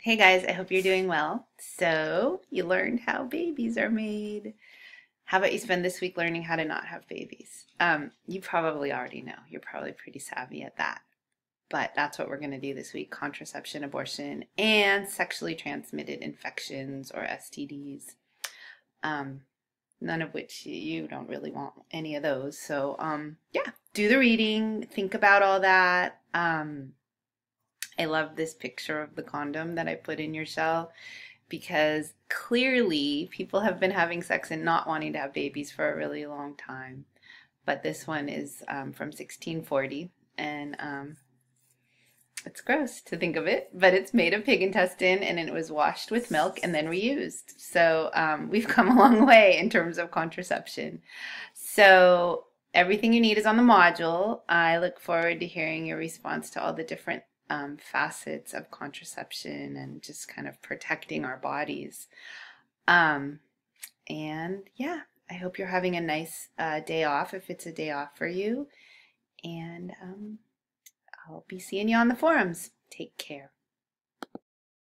Hey guys, I hope you're doing well. So, you learned how babies are made. How about you spend this week learning how to not have babies? You probably already know. You're probably pretty savvy at that. But that's what we're going to do this week: contraception, abortion, and sexually transmitted infections or STDs. Um, None of which you don't really want any of those. So, yeah, do the reading, think about all that. I love this picture of the condom that I put in your shell because clearly people have been having sex and not wanting to have babies for a really long time. But this one is from 1640, and it's gross to think of it, but it's made of pig intestine and it was washed with milk and then reused. So we've come a long way in terms of contraception. So everything you need is on the module. I look forward to hearing your response to all the different facets of contraception and just kind of protecting our bodies. Um, and yeah, I hope you're having a nice day off if it's a day off for you. And I'll be seeing you on the forums. Take care.